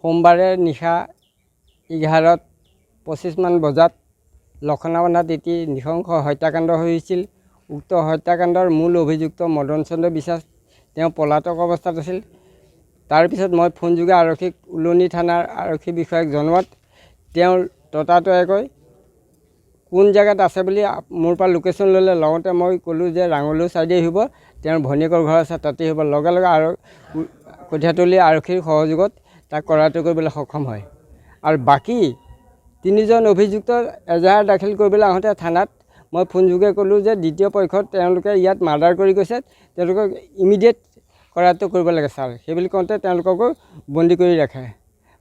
সোমবাৰে নিশা 11:25 মান বজাত লখনাবন্ধাত এটি নৃশংস হত্যাকাণ্ড হৈছিল। উক্ত হত্যাকাণ্ডৰ মূল অভিযুক্ত মদন চন্দ্ৰ বিশ্বাস তেওঁ পলাতক অৱস্থাত আছিল। তাৰপিছত মই ফোনযোগে আৰক্ষীক উলনি থানাৰ আৰক্ষী বিষয়াক জনোৱাত তেওঁৰ ততাতৈয়াকৈ কোন জেগাত আছে বুলি মোৰ পৰা লোকেশ্যন ল'লে। লগতে মই ক'লোঁ যে ৰাঙলু চাইডে আহিব, তেওঁৰ ভনীয়েকৰ ঘৰ আছে তাতে আহিব। লগে লগে কঠীয়াতলী আৰক্ষীৰ সহযোগত তাক কৰায়ত্ব কৰিবলৈ সক্ষম হয়। আৰু বাকী 3জন অভিযুক্ত এজাহাৰ দাখিল কৰিবলৈ আহোঁতে থানাত মই ফোনযোগে ক'লোঁ যে দ্বিতীয় পক্ষত তেওঁলোকে ইয়াত মাৰ্ডাৰ কৰি গৈছে, তেওঁলোকক ইমিডিয়েট কৰায়ত্ব কৰিব লাগে ছাৰ। সেইবুলি কওঁতে তেওঁলোককো বন্দী কৰি ৰাখে।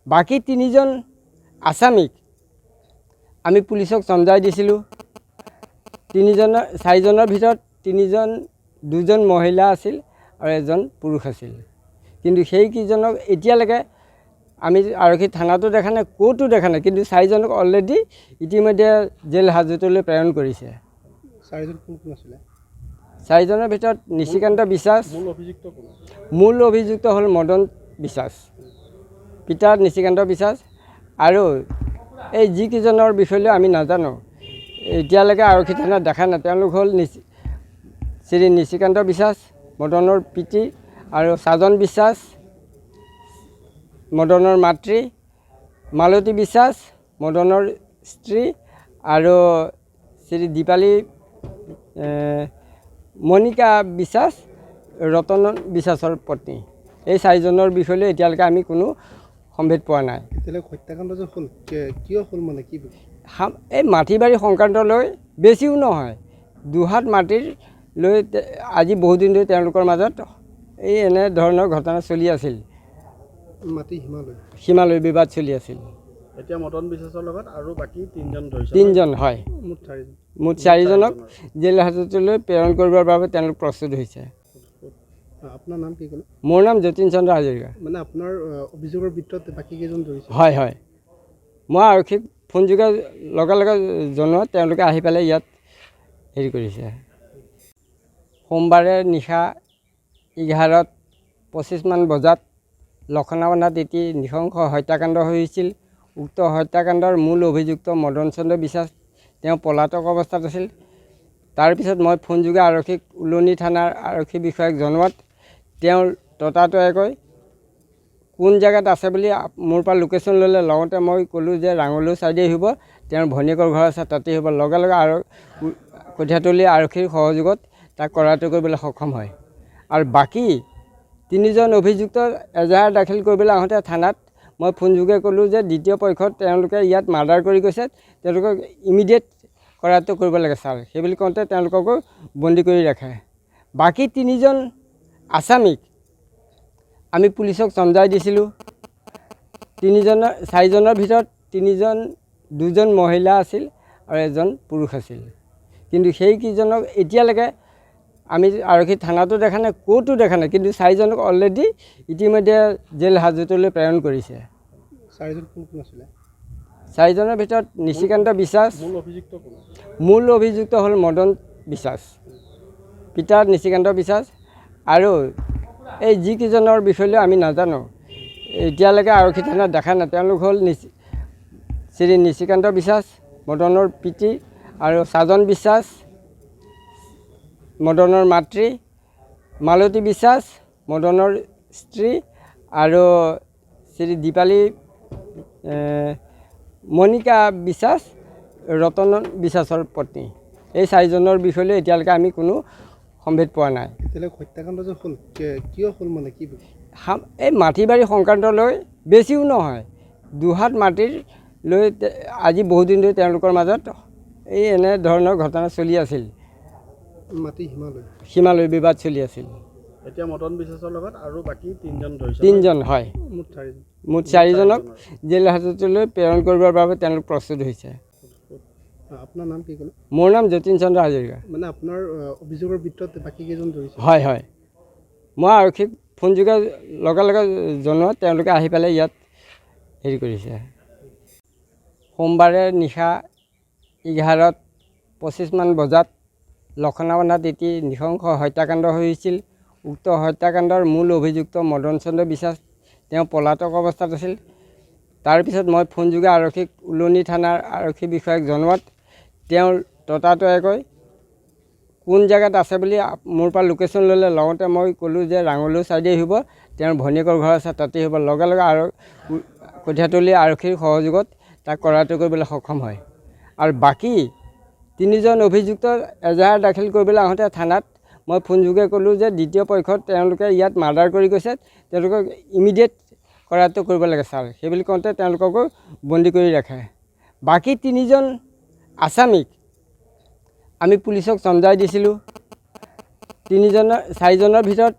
বাকী 3জন আসামীক আমি পুলিচক চমজাই দিছিলোঁ। 4জনৰ ভিতৰত 2জন মহিলা আছিল আৰু এজন পুৰুষ আছিল। কিন্তু সেইকেইজনক এতিয়ালৈকে আমি আৰক্ষী থানাতো দেখা নাই, ক'তো দেখা নাই। কিন্তু 4জনক অলৰেডি ইতিমধ্যে জেল হাজতলৈ প্ৰেৰণ কৰিছে। 4জন কোন কোন আছিলে? 4জনৰ ভিতৰত নিশিকান্ত বিশ্বাস, মূল অভিযুক্ত হ'ল মদন বিশ্বাস, পিতা নিশিকান্ত বিশ্বাস। আৰু এই যিকেইজনৰ বিষয়লৈ আমি নাজানো, এতিয়ালৈকে আৰক্ষী থানাত দেখা নাই। তেওঁলোক হ'ল শ্ৰী নিশিকান্ত বিশ্বাস, মদনৰ পিতৃ, আৰু সাজন বিশ্বাস, মদনৰ মাতৃ, মালতী বিশ্বাস, মদনৰ স্ত্ৰী, আৰু শ্ৰী দীপালী মণিকা বিশ্বাস, ৰতন বিশ্বাসৰ পত্নী। এই 4জনৰ বিষয়লৈ এতিয়ালৈকে আমি কোনো সম্ভেদ পোৱা নাই। হত্যাকাণ্ড যে হ'ল কিয় হ'ল মানে কি? এই মাটি বাৰী সংক্ৰান্ত লৈ, বেছিও নহয়, 2 হাত মাটিৰ লৈ আজি বহুদিন ধৰি তেওঁলোকৰ মাজত এই এনে ধৰণৰ ঘটনা চলি আছিল। মাটি সীমালৈ বিবাদ চলি আছিল। এতিয়া মদন বিশ্বাসৰ লগত আৰু বাকী 3জন ধৰিছে। 3জন হয়, মুঠ 4জনক জেল হাজতলৈ প্ৰেৰণ কৰিবৰ বাবে তেওঁলোক প্ৰস্তুত হৈছে। আপোনাৰ নাম কি ক'লে? মোৰ নাম যতীন চন্দ্ৰ হাজৰিকা। মানে আপোনাৰ অভিযোগৰ ভিতৰত বাকী কেইজন ধৰিছে? হয় হয়, মই আৰক্ষীক ফোনযোগে লগে লগে জনোৱাত তেওঁলোকে আহি পেলাই ইয়াত হেৰি কৰিছে। সোমবাৰে নিশা 11:25 মান বজাত লখনাবন্ধাত এটি নৃশংস হত্যাকাণ্ড হৈছিল। উক্ত হত্যাকাণ্ডৰ মূল অভিযুক্ত মদন চন্দ্ৰ বিশ্বাস তেওঁ পলাতক অৱস্থাত আছিল। তাৰপিছত মই ফোনযোগে আৰক্ষীক উলনি থানাৰ আৰক্ষী বিষয়াক জনোৱাত তেওঁৰ ততাতৈয়াকৈ কোন জেগাত আছে বুলি মোৰ পৰা লোকেশ্যন ল'লে। লগতে মই ক'লোঁ যে ৰাঙলু চাইডে আহিব, তেওঁৰ ভনীয়েকৰ ঘৰ আছে তাতে আহিব। লগে লগে কঠীয়াতলী আৰক্ষীৰ সহযোগত তাক কৰায়ত্ব কৰিবলৈ সক্ষম হয়। আৰু বাকী 3জন অভিযুক্ত এজাহাৰ দাখিল কৰিবলৈ আহোঁতে থানাত মই ফোনযোগে ক'লোঁ যে দ্বিতীয় পক্ষত তেওঁলোকে ইয়াত মাৰ্ডাৰ কৰি গৈছে, তেওঁলোকক ইমিডিয়েট কৰায়ত্ব কৰিব লাগে ছাৰ। সেইবুলি কওঁতে তেওঁলোককো বন্দী কৰি ৰাখে। বাকী 3জন আসামীক আমি পুলিচক চমজাই দিছিলোঁ। 4জনৰ ভিতৰত 2জন মহিলা আছিল আৰু এজন পুৰুষ আছিল। কিন্তু সেইকেইজনক এতিয়ালৈকে আমি আৰক্ষী থানাতো দেখা নাই, ক'তো দেখা নাই। কিন্তু 4জনক অলৰেডি ইতিমধ্যে জেল হাজতলৈ প্ৰেৰণ কৰিছে। 4জন কোন কোন আছিলে? 4জনৰ ভিতৰত নিশিকান্ত বিশ্বাস, মূল অভিযুক্ত হ'ল মদন বিশ্বাস, পিতা নিশিকান্ত বিশ্বাস। আৰু এই যিকেইজনৰ বিষয়লৈ আমি নাজানো, এতিয়ালৈকে আৰক্ষী থানাত দেখা নাই। তেওঁলোক হ'ল শ্ৰী নিশিকান্ত বিশ্বাস, মদনৰ পিতৃ, আৰু সাজন বিশ্বাস, মদনৰ মাতৃ, মালতী বিশ্বাস, মদনৰ স্ত্ৰী, আৰু শ্ৰী দীপালী মণিকা বিশ্বাস, ৰতন বিশ্বাসৰ পত্নী। এই 4জনৰ বিষয়লৈ এতিয়ালৈকে আমি কোনো সম্ভেদ পোৱা নাই। হত্যাকাণ্ড যে হ'ল কিয় হ'ল মানে কি? এই মাটি বাৰী সংক্ৰান্ত লৈ, বেছিও নহয়, 2 হাত মাটিৰ লৈ আজি বহুদিন ধৰি তেওঁলোকৰ মাজত এই এনে ধৰণৰ ঘটনা চলি আছিল। মাটি সীমালৈ বিবাদ চলি আছিল। এতিয়া মদন বিশ্বাসৰ লগত আৰু বাকী 3জন ধৰিছে। 3জন হয়, মুঠ 4জনক জেল হাজতলৈ প্ৰেৰণ কৰিবৰ বাবে তেওঁলোক প্ৰস্তুত হৈছে। আপোনাৰ নাম কি ক'লে? মোৰ নাম যতীন চন্দ্ৰ হাজৰিকা। মানে আপোনাৰ অভিযোগৰ ভিতৰত বাকী কেইজন ধৰিছে? হয় হয়, মই আৰক্ষীক ফোনযোগে লগে লগে জনোৱাত তেওঁলোকে আহি পেলাই ইয়াত হেৰি কৰিছে। সোমবাৰে নিশা 11:25 মান বজাত লখনাবন্ধাত এটি নৃশংস হত্যাকাণ্ড হৈছিল। উক্ত হত্যাকাণ্ডৰ মূল অভিযুক্ত মদন চন্দ্ৰ বিশ্বাস তেওঁ পলাতক অৱস্থাত আছিল। তাৰপিছত মই ফোনযোগে আৰক্ষীক উলনি থানাৰ আৰক্ষী বিষয়াক জনোৱাত তেওঁ ততাতৈয়াকৈ কোন জেগাত আছে বুলি মোৰ পৰা লোকেশ্যন ল'লে। লগতে মই ক'লোঁ যে ৰাঙলু চাইডে আহিব, তেওঁৰ ভনীয়েকৰ ঘৰ আছে তাতেই আহিব। লগে লগে আৰু কঠীয়াতলী আৰক্ষীৰ সহযোগত তাক কৰায়ত্ব কৰিবলৈ সক্ষম হয়। আৰু বাকী 3জন অভিযুক্ত এজাহাৰ দাখিল কৰিবলৈ আহোঁতে থানাত মই ফোনযোগে ক'লোঁ যে দ্বিতীয় পক্ষত তেওঁলোকে ইয়াত মাৰ্ডাৰ কৰি গৈছে, তেওঁলোকক ইমিডিয়েট কৰায়ত্ব কৰিব লাগে ছাৰ, সেইবুলি কওঁতে তেওঁলোককো বন্দী কৰি ৰাখে। বাকী 3জন আসামীক আমি পুলিচক চমজাই দিছিলোঁ। 4জনৰ ভিতৰত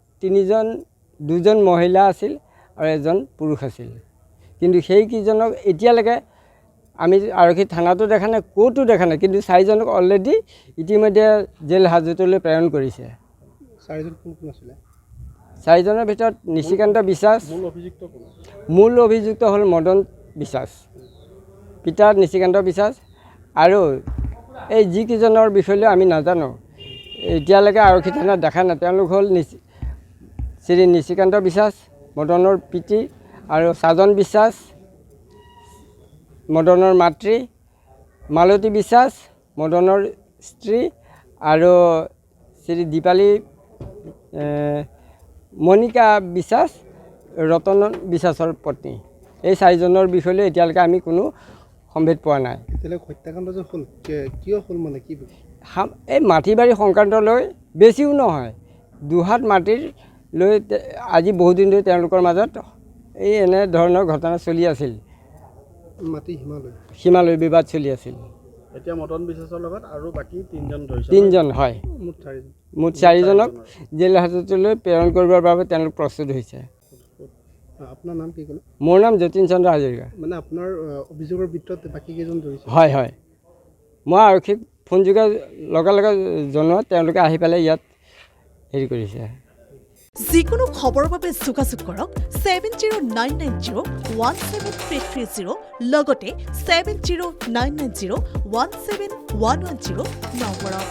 2জন মহিলা আছিল আৰু 1জন পুৰুষ আছিল। কিন্তু সেইকেইজনক এতিয়ালৈকে আমি আৰক্ষী থানাতো দেখা নাই, ক'তো দেখা নাই। কিন্তু 4জনক অলৰেডি ইতিমধ্যে জেল হাজতলৈ প্ৰেৰণ কৰিছে। 4জন কোন কোন আছিলে? 4জনৰ ভিতৰত নিশিকান্ত বিশ্বাস, মূল অভিযুক্ত হ'ল মদন বিশ্বাস, পিতা নিশিকান্ত বিশ্বাস, আৰু এই যিকেইজনৰ বিষয়লৈ আমি নাজানো, এতিয়ালৈকে আৰক্ষী থানাত দেখা নাই। তেওঁলোক হ'ল শ্ৰী নিশিকান্ত বিশ্বাস, মদনৰ পিতৃ, আৰু সাজন বিশ্বাস, মদনৰ মাতৃ, মালতী বিশ্বাস, মদনৰ স্ত্ৰী, আৰু শ্ৰী দীপালী মণিকা বিশ্বাস, ৰতন বিশ্বাসৰ পত্নী। এই 4জনৰ বিষয়লৈ এতিয়ালৈকে আমি কোনো সম্ভেদ পোৱা নাই। এতিয়ালৈকে হত্যাকাণ্ড যে হ'ল, কিয় হ'ল মানে কি? এই মাটি বাৰী সংক্ৰান্ত লৈ, বেছিও নহয়, 2 হাত মাটিৰ লৈ আজি বহুদিন ধৰি তেওঁলোকৰ মাজত এই এনেধৰণৰ ঘটনা চলি আছিল। মাটি সীমালৈ বিবাদ চলি আছিল। এতিয়া মদন বিশ্বাসৰ লগত আৰু বাকী 3জন ধৰিছে। 3জন হয়, মুঠ 4জনক জেল হাজতলৈ প্ৰেৰণ কৰিবৰ বাবে তেওঁলোক প্ৰস্তুত হৈছে। আপোনাৰ নাম কি ক'লে? মোৰ নাম যতীন চন্দ্ৰ হাজৰিকা। মানে আপোনাৰ অভিযোগৰ ভিতৰত বাকী কেইজন ধৰিছে? হয় হয়, মই আৰক্ষীক ফোনযোগে লগে লগে জনোৱাত তেওঁলোকে আহি পেলাই ইয়াত হেৰি কৰিছে। যিকোনো খবৰৰ বাবে যোগাযোগ কৰক 7099017330 লগতে 7099017110 নম্বৰত।